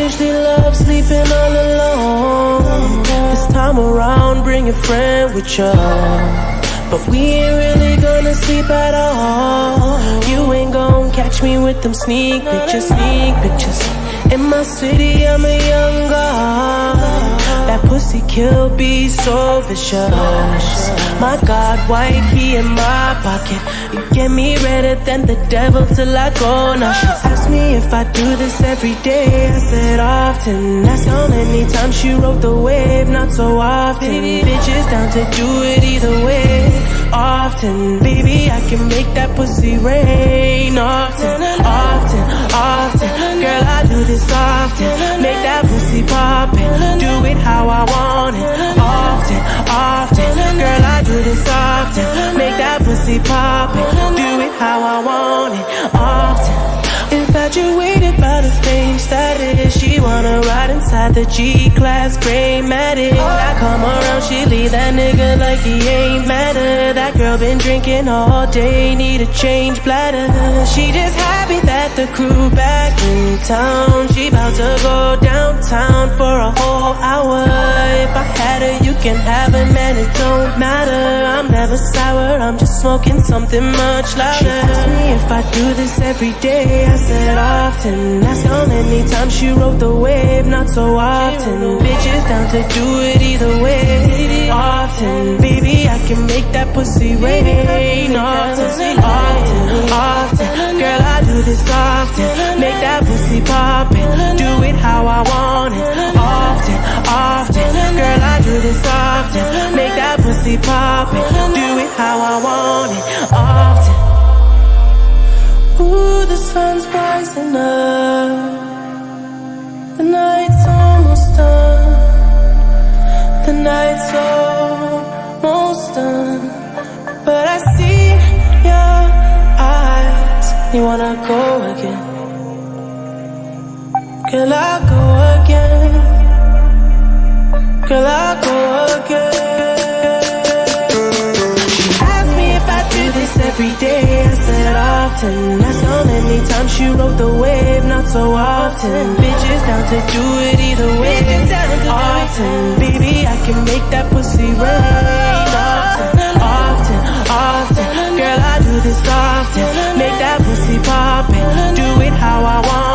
usually love sleeping all alone. This time around, bring a friend with you. But we ain't really gonna sleep at all. You ain't gon' catch me with them sneak pictures. In my city, I'm a young god. That pussy kill be so vicious. My God, white, he in my pocket. You get me redder than the devil till I go. Now she asks me if I do this every day. I said often. That's how many times she rode the wave. Not so often. Bitches down to do it either way. Often, baby, I can make that pussy rain. Often, girl, I do this often. Make that pussy poppin', do it how I want it. Often, girl, I do this often. Make that pussy poppin', do it how I want it. Often, infatuated by the fame status. She wanna ride inside the G-Class gray Matic. I come around, she leave that nigga like he ain't matter. That girl been drinking all day, need a change bladder. She just happy that the crew back in town. She about to go downtown for a whole hour. If I had her, you can have her, man, it don't matter. I'm never sour, I'm just smoking something much louder. She asked me if I do this every day. I said often. That's how many times she rode the wave. Not so often. Bitches down to do it either way. Often, baby, I can make that pussy rain. Often, girl, I do this often. Make that pussy poppin', do it how I want it. Often, girl, I do this often. Make that pussy poppin', do it how I want it. Often. Ooh, the sun's rising up. The night's almost done. The night's almost done. But I see your eyes. You wanna go again? Girl, I'll go again. Girl, I'll go again. She asked me if I do this every day. I said often. That's how many times she rode the wave. Not so often. Bitches down to do it either way. Often, baby, I can make that pussy rain. Often, girl, I do this often. Make that pussy poppin', do it how I want.